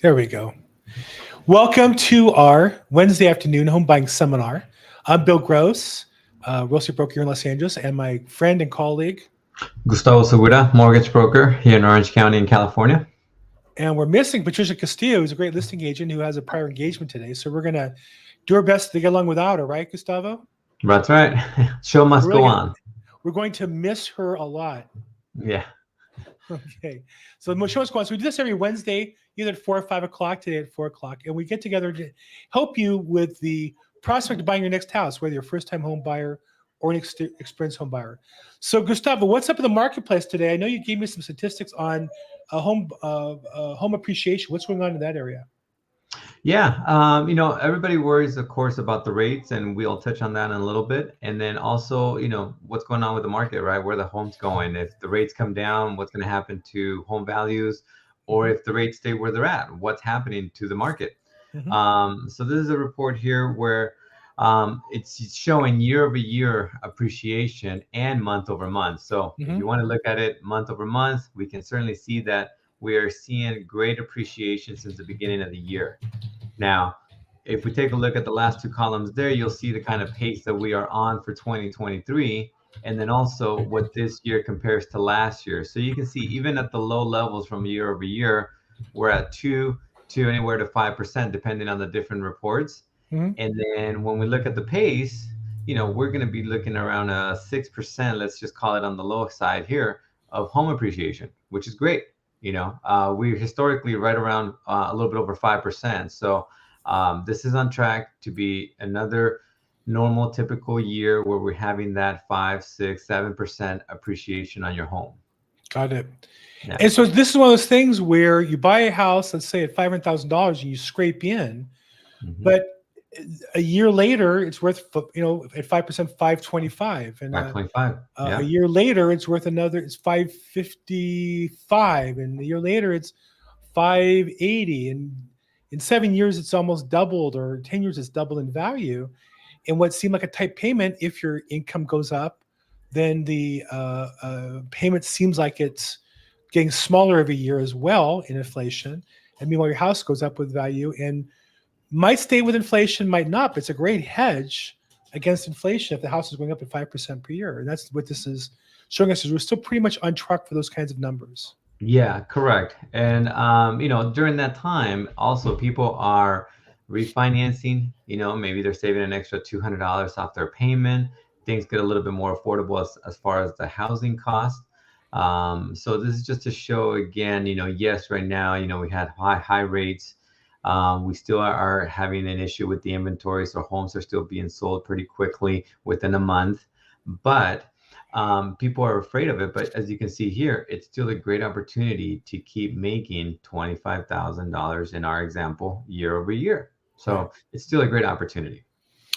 There we go. Welcome to our Wednesday afternoon home buying seminar. I'm Bill Gross, real estate broker here in Los Angeles, and my friend and colleague. Gustavo Segura, mortgage broker here in Orange County in California. And we're missing Patricia Castillo, who's a great listing agent who has a prior engagement today. So we're going to do our best to get along without her, right, Gustavo? That's right. Show must go on. We're going to miss her a lot. Yeah. Okay. So the show must go on. So we do this every Wednesday, either at 4 or 5 o'clock, today at 4 o'clock. And we get together to help you with the prospect of buying your next house, whether you're a first-time home buyer or an experienced home buyer. So Gustavo, what's up in the marketplace today? I know you gave me some statistics on home appreciation. What's going on in that area? Yeah, everybody worries, of course, about the rates, and we'll touch on that in a little bit. And then also, what's going on with the market, right? Where the home's going. If the rates come down, what's going to happen to home values? Or if the rates stay where they're at, what's happening to the market? Mm-hmm. So this is a report here where it's showing year-over-year appreciation and month-over-month. So if you want to look at it month-over-month, we can certainly see that we are seeing great appreciation since the beginning of the year. Now, if we take a look at the last two columns there, you'll see the kind of pace that we are on for 2023, and then also what this year compares to last year. So you can see even at the low levels from year over year, we're at 2 to anywhere to 5%, depending on the different reports. And then when we look at the pace, we're going to be looking around 6%, let's just call it on the low side here, of home appreciation, which is great. We're historically right around a little bit over 5%. So this is on track to be another normal, typical year where we're having that 5, 6, 7% appreciation on your home. Got it. Yeah. And so this is one of those things where you buy a house, let's say at $500,000, and you scrape in, but a year later, it's worth, at 5%, 525, and 525. A year later, it's worth it's 555, and a year later, it's 580, and in 7 years, it's almost doubled, or 10 years, it's doubled in value. And what seemed like a tight payment, if your income goes up, then the payment seems like it's getting smaller every year as well in inflation. And meanwhile, your house goes up with value and might stay with inflation, might not, but it's a great hedge against inflation if the house is going up at 5% per year. And that's what this is showing us, is we're still pretty much on track for those kinds of numbers. Yeah, correct. And, during that time, also people are refinancing, maybe they're saving an extra $200 off their payment. Things get a little bit more affordable as far as the housing cost. So this is just to show again, yes, right now, we had high rates. We still are having an issue with the inventory, so homes are still being sold pretty quickly within a month. But people are afraid of it. But as you can see here, it's still a great opportunity to keep making $25,000 in our example year over year. So it's still a great opportunity.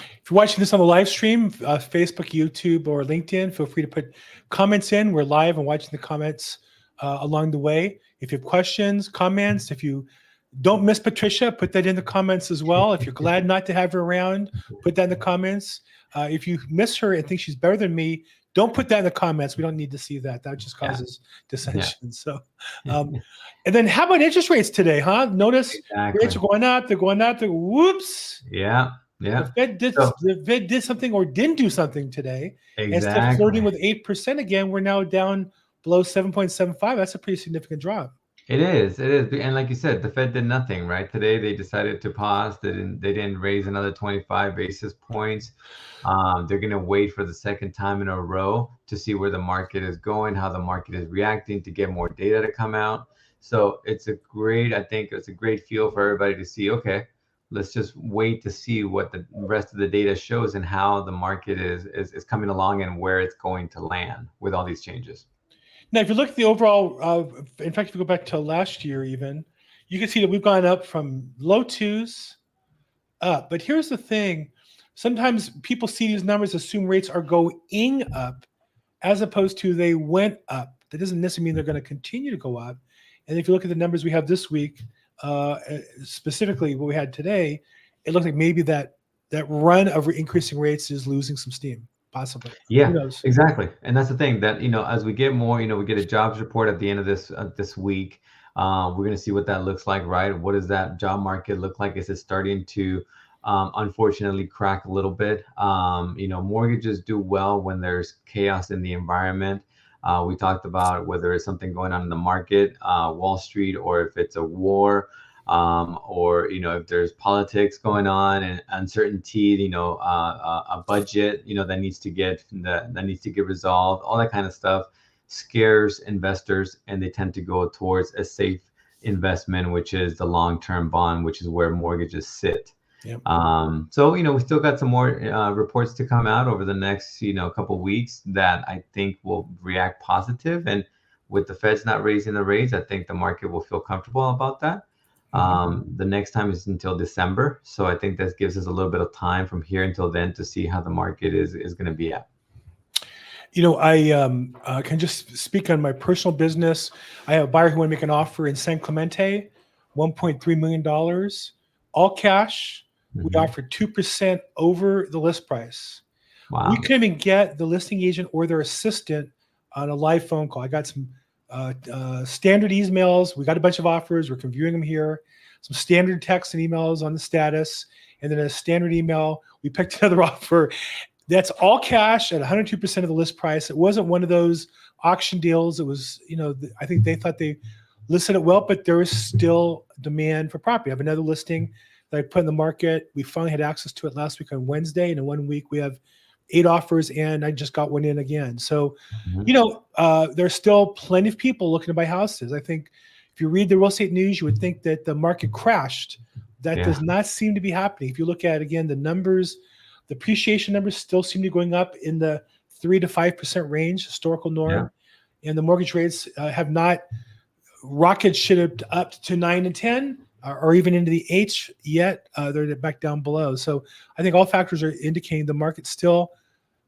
If you're watching this on the live stream, Facebook, YouTube, or LinkedIn, feel free to put comments in. We're live and watching the comments along the way. If you have questions, comments, if you don't miss Patricia, put that in the comments as well. If you're glad not to have her around, put that in the comments. If you miss her and think she's better than me, don't put that in the comments. We don't need to see that. That just causes dissension. Yeah. So, and then how about interest rates today, huh? Notice rates are going up. They're going up. Whoops. Yeah. Yeah. The Fed did something or didn't do something today. Exactly. Instead of flirting with 8% again, we're now down below 7.75. That's a pretty significant drop. It is. And like you said, the Fed did nothing, right? Today, they decided to pause. They didn't raise another 25 basis points. They're going to wait for the second time in a row to see where the market is going, how the market is reacting, to get more data to come out. So I think it's a great feel for everybody to see, okay, let's just wait to see what the rest of the data shows and how the market is coming along and where it's going to land with all these changes. Now, if you look at the overall, in fact, if you go back to last year even, you can see that we've gone up from low twos up. But here's the thing. Sometimes people see these numbers, assume rates are going up as opposed to they went up. That doesn't necessarily mean they're going to continue to go up. And if you look at the numbers we have this week, specifically what we had today, it looks like maybe that run of increasing rates is losing some steam. Possibly. Yeah, exactly. And that's the thing that, as we get more, we get a jobs report at the end of this week. We're going to see what that looks like, right? What does that job market look like? Is it starting to unfortunately crack a little bit? Mortgages do well when there's chaos in the environment. We talked about whether it's something going on in the market, Wall Street, or if it's a war, or if there's politics going on and uncertainty, a budget, that needs to get resolved, all that kind of stuff scares investors, and they tend to go towards a safe investment, which is the long-term bond, which is where mortgages sit. Yep. So we still got some more reports to come out over the next couple weeks that I think will react positive, and with the Feds not raising the rates, I think the market will feel comfortable about that. The next time is until December, so I think that gives us a little bit of time from here until then to see how the market is going to be at. I can just speak on my personal business. I have a buyer who want to make an offer in San Clemente, $1.3 million, all cash. We offered 2% over the list price. Wow. We couldn't even get the listing agent or their assistant on a live phone call. I got some standard emails. We got a bunch of offers. We're reviewing them here. Some standard texts and emails on the status, and then a standard email. We picked another offer. That's all cash at 102% of the list price. It wasn't one of those auction deals. It was, I think they thought they listed it well, but there is still demand for property. I have another listing that I put in the market. We finally had access to it last week on Wednesday, and in 1 week we have 8 offers, and I just got one in again. So, there's still plenty of people looking to buy houses. I think if you read the real estate news, you would think that the market crashed. That does not seem to be happening. If you look at, again, the numbers, the appreciation numbers still seem to be going up in the 3 to 5% range, historical norm. Yeah. And the mortgage rates have not rocketed shit up to 9 and 10 or even into the 8s yet. They're back down below. So I think all factors are indicating the market's still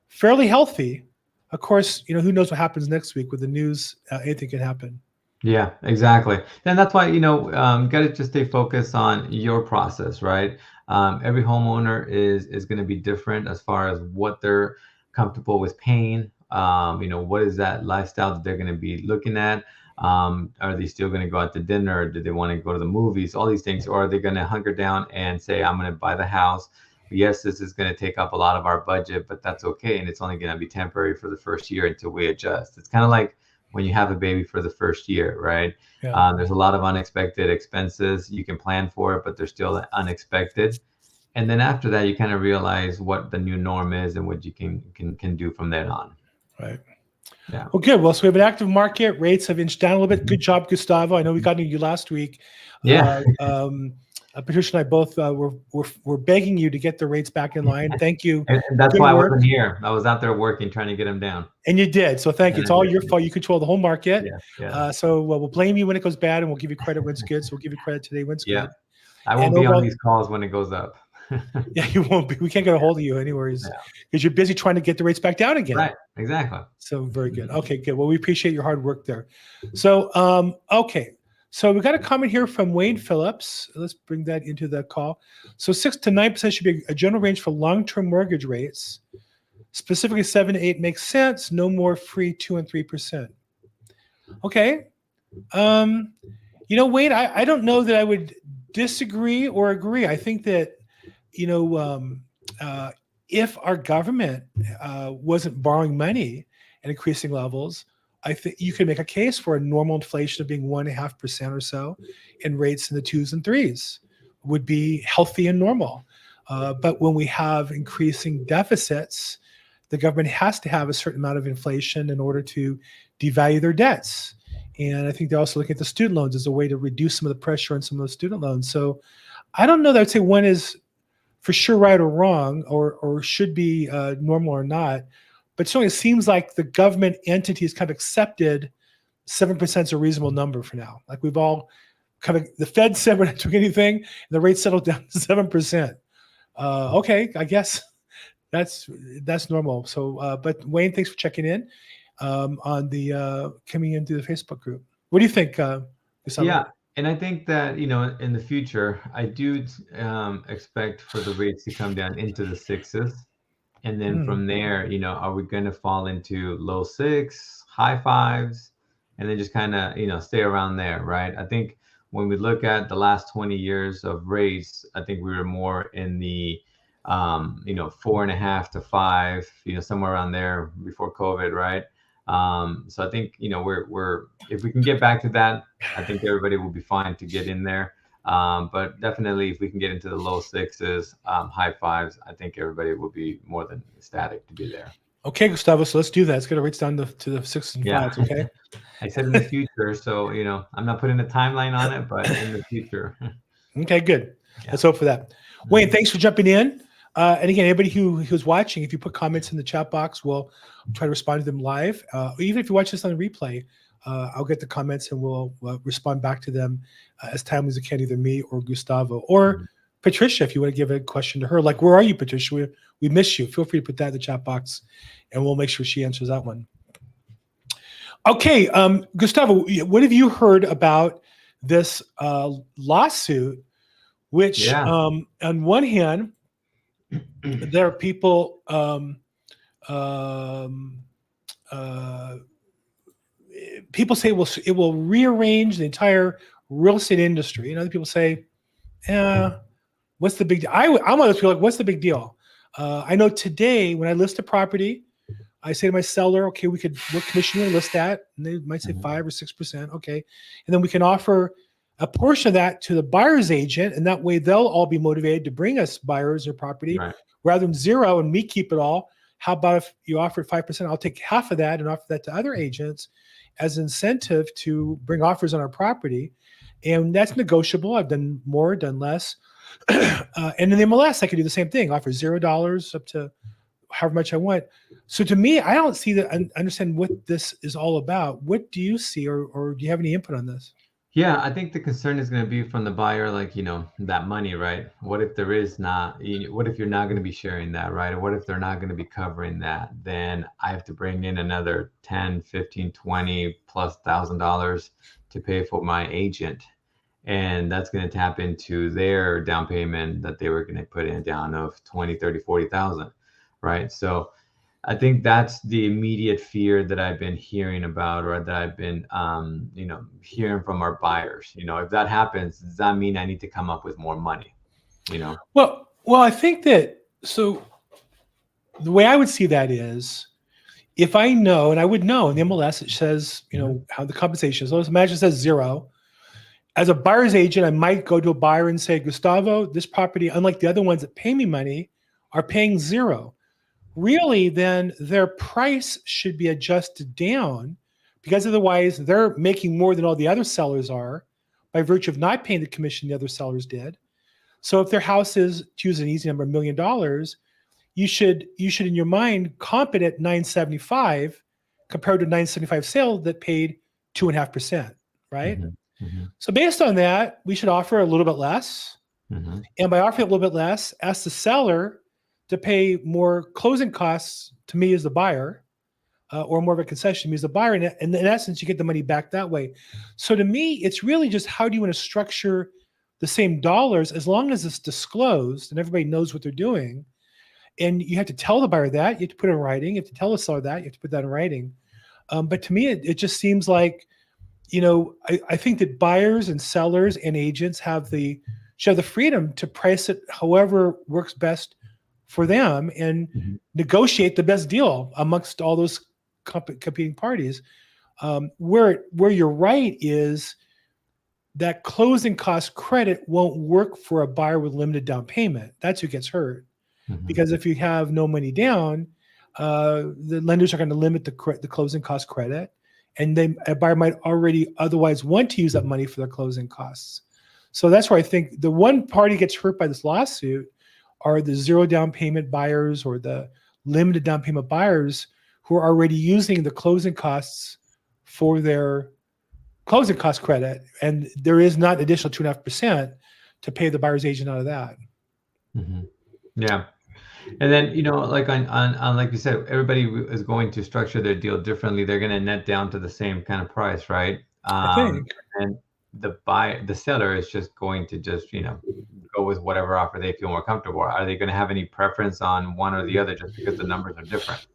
fairly healthy. Of course, who knows what happens next week with the news? Anything can happen. Yeah, exactly. And that's why, got to just stay focused on your process, right? Every homeowner is going to be different as far as what they're comfortable with paying. What is that lifestyle that they're going to be looking at? Are they still going to go out to dinner? Do they want to go to the movies? All these things. Or are they going to hunker down and say, I'm going to buy the house? Yes, this is going to take up a lot of our budget, but that's okay. And it's only going to be temporary for the first year until we adjust. It's kind of like when you have a baby for the first year, right? Yeah. There's a lot of unexpected expenses. You can plan for it, but they're still unexpected. And then after that, you kind of realize what the new norm is and what you can do from then on. Right. Yeah. Well, good. Well, so we have an active market. Rates have inched down a little bit. Good job, Gustavo. I know we got into you last week. Yeah. Patricia and I both were begging you to get the rates back in line. Thank you. And that's why I wasn't here. I was out there working, trying to get them down. And you did. So thank you. It's all your fault. You control the whole market. Yeah. So we'll blame you when it goes bad, and we'll give you credit when it's good. So we'll give you credit today when it's good. I won't be on these calls when it goes up. Yeah, you won't be. We can't get a hold of you anyways because you're busy trying to get the rates back down again. Right. Exactly. So very good. Okay, good. Well, we appreciate your hard work there. So, okay. So we got a comment here from Wayne Phillips. Let's bring that into the call. So 6 to 9% should be a general range for long-term mortgage rates. Specifically 7 to 8 makes sense. No more free 2 and 3%. Okay. Wayne, I don't know that I would disagree or agree. I think that, if our government wasn't borrowing money at increasing levels, I think you could make a case for a normal inflation of being 1.5% or so, and rates in the 2s and 3s would be healthy and normal. But when we have increasing deficits, the government has to have a certain amount of inflation in order to devalue their debts. And I think they're also looking at the student loans as a way to reduce some of the pressure on some of those student loans. So I don't know that I would say one is for sure right or wrong, or should be normal or not. But certainly it seems like the government entities kind of accepted 7% is a reasonable number for now. Like we've all the Fed said we're not doing anything, and the rate settled down to 7%. Okay, I guess that's normal. So, but Wayne, thanks for checking in on the coming into the Facebook group. What do you think? Yeah, and I think that in the future, I do expect for the rates to come down into the 6s. And then from there, are we going to fall into low 6, high 5s? and then just kind of, stay around there, right? I think when we look at the last 20 years of rates, I think we were more in the 4.5 to 5, somewhere around there before COVID, right? So I think, we're if we can get back to that, I think everybody will be fine to get in there. But definitely, if we can get into the low sixes, high fives, I think everybody will be more than ecstatic to be there. Okay, Gustavo. So let's do that. Let's get our rates down to the sixes and fives. Okay. I said in the future, so I'm not putting a timeline on it, but in the future. Okay, good. Let's hope for that. Wayne, thanks for jumping in. And again, anybody who's watching, if you put comments in the chat box, we'll try to respond to them live. Even if you watch this on the replay, I'll get the comments and we'll respond back to them as timely as I can, either me or Gustavo or Patricia, if you want to give a question to her. Like, where are you, Patricia? We miss you. Feel free to put that in the chat box and we'll make sure she answers that one. Okay, Gustavo, what have you heard about this lawsuit, which on one hand, there are people people say it will rearrange the entire real estate industry, and other people say, what's the big deal? I'm one of those people like, what's the big deal? I know today when I list a property, I say to my seller, okay, what commission you want to list at? And they might say 5 or 6%. Okay. And then we can offer a portion of that to the buyer's agent. And that way they'll all be motivated to bring us buyers or property rather than zero and me keep it all. How about if you offer 5%, I'll take half of that and offer that to other agents as incentive to bring offers on our property. And that's negotiable. I've done more, done less. And in the MLS, I could do the same thing, offer $0 up to however much I want. So to me, I don't see that. I understand what this is all about. What do you see, or do you have any input on this? Yeah, I think the concern is going to be from the buyer, like, that money, right? What if there is not, what if you're not going to be sharing that, right? Or what if they're not going to be covering that? Then I have to bring in another 10, 15, 20 plus $1,000 to pay for my agent. And that's going to tap into their down payment that they were going to put in down of 20, 30, 40,000, right? So I think that's the immediate fear that I've been hearing about, or that I've been, hearing from our buyers. If that happens, does that mean I need to come up with more money? Well, I think that, so the way I would see that is, if I know, and I would know in the MLS, it says, how the compensation is. Let's imagine it says 0. As a buyer's agent, I might go to a buyer and say, Gustavo, this property, unlike the other ones that pay me money, are paying 0. Really, then their price should be adjusted down, because otherwise they're making more than all the other sellers are by virtue of not paying the commission the other sellers did. So if their house is, to use an easy number, $1 million, you should in your mind comp it at 975 compared to 975 sale that paid 2.5%, right? So based on that, we should offer a little bit less. And by offering a little bit less, ask the seller to pay more closing costs to me as the buyer, or more of a concession to me as the buyer. And in essence, you get the money back that way. So to me, it's really just, how do you want to structure the same dollars, as long as it's disclosed and everybody knows what they're doing. And you have to tell the buyer that, you have to put it in writing. You have to tell the seller that, you have to put that in writing. But to me, it just seems like, I think that buyers and sellers and agents should have the freedom to price it however works best for them and negotiate the best deal amongst all those competing parties. Where you're right is that closing cost credit won't work for a buyer with limited down payment. That's who gets hurt. Because if you have no money down, the lenders are going to limit the closing cost credit, and a buyer might already otherwise want to use that money for their closing costs. So that's where I think the one party gets hurt by this lawsuit are the 0 down payment buyers or the limited down payment buyers who are already using the closing costs for their closing cost credit. And there is not an additional 2.5% to pay the buyer's agent out of that. Yeah. And then, like on like you said, everybody is going to structure their deal differently. They're going to net down to the same kind of price, right? I think. And the seller is just going to go with whatever offer they feel more comfortable. Are they going to have any preference on one or the other just because the numbers are different?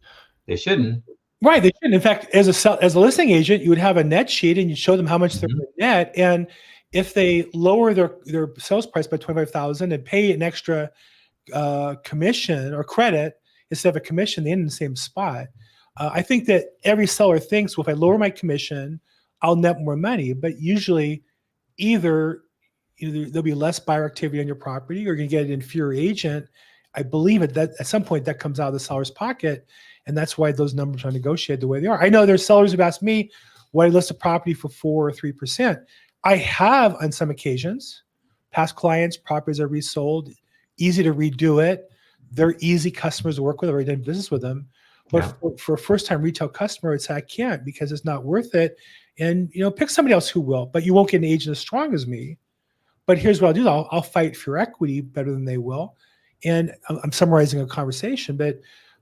They shouldn't, Right. They shouldn't. In fact, as a listing agent, you would have a net sheet and you show them how much they're net. And if they lower their sales price by 25,000 and pay an extra commission or credit instead of a commission, they end in the same spot. I think that every seller thinks, well, if I lower my commission, I'll net more money. But usually, either there'll be less buyer activity on your property, or you're going to get an inferior agent. I believe that at some point that comes out of the seller's pocket, and that's why those numbers are negotiated the way they are. I know there's sellers who've asked me, "Why list a property for 4 or 3%?" I have on some occasions. Past clients, properties are resold, easy to redo it. They're easy customers to work with. I've already done business with them. But for a first-time retail customer, I can't because it's not worth it. And pick somebody else who will, but you won't get an agent as strong as me. But here's what I'll do. I'll fight for your equity better than they will. And I'm summarizing a conversation, but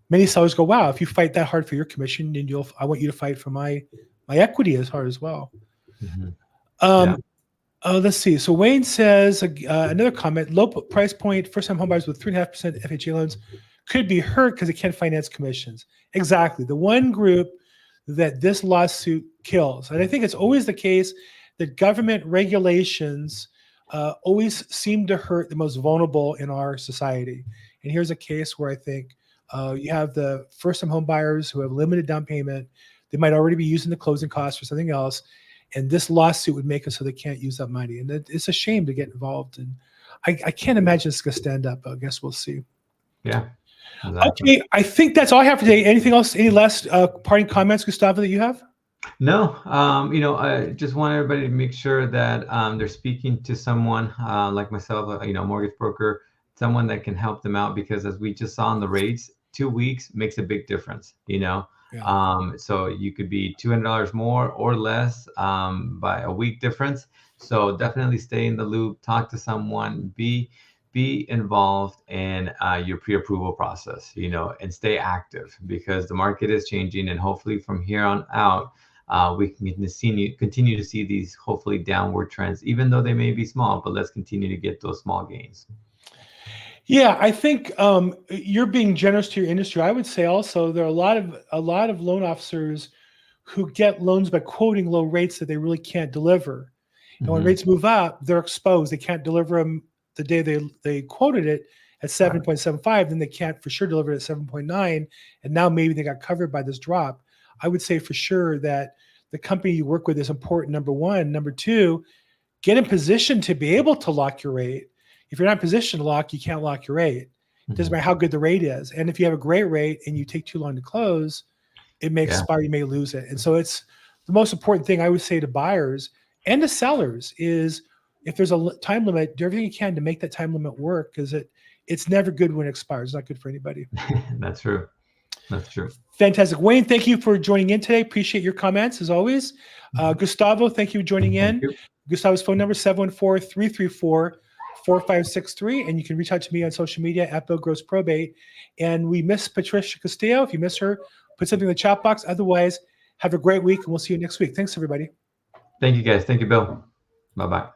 many sellers go, wow, if you fight that hard for your commission, then I want you to fight for my equity as hard as well. Let's see. So Wayne says, another comment, low price point, first-time homebuyers with 3.5% FHA loans could be hurt because they can't finance commissions. Exactly. The one group that this lawsuit kills, and I think it's always the case that government regulations always seem to hurt the most vulnerable in our society. And here's a case where I think you have the first-time home buyers who have limited down payment. They might already be using the closing costs for something else. And this lawsuit would make it so they can't use that money. And it's a shame to get involved. And I can't imagine it's going to stand up. I guess we'll see. Yeah. Exactly. Okay. I think that's all I have today. Anything else? Any last parting comments, Gustavo, that you have? No, I just want everybody to make sure that they're speaking to someone like myself, mortgage broker, someone that can help them out, because as we just saw on the rates, 2 weeks makes a big difference, Yeah. So you could be $200 more or less by a week difference. So definitely stay in the loop, talk to someone, be involved in your pre-approval process, and stay active, because the market is changing, and hopefully from here on out, we can continue to see these hopefully downward trends, even though they may be small, but let's continue to get those small gains. Yeah, I think you're being generous to your industry. I would say also there are a lot of loan officers who get loans by quoting low rates that they really can't deliver. And when rates move up, they're exposed. They can't deliver them the day they quoted it at 7.75, then they can't for sure deliver it at 7.9. And now maybe they got covered by this drop. I would say for sure that the company you work with is important, number one. Number two, get in position to be able to lock your rate. If you're not in position to lock, you can't lock your rate. It doesn't matter how good the rate is. And if you have a great rate and you take too long to close, it may expire, you may lose it. And so it's the most important thing I would say to buyers and to sellers is, if there's a time limit, do everything you can to make that time limit work, because it's never good when it expires. It's not good for anybody. That's true. That's true. Fantastic. Wayne, thank you for joining in today. Appreciate your comments as always. Gustavo, thank you for joining in. Gustavo's phone number, 714-334-4563. And you can reach out to me on social media at Bill Gross Probate. And we miss Patricia Castillo. If you miss her, put something in the chat box. Otherwise, have a great week, and we'll see you next week. Thanks, everybody. Thank you, guys. Thank you, Bill. Bye-bye.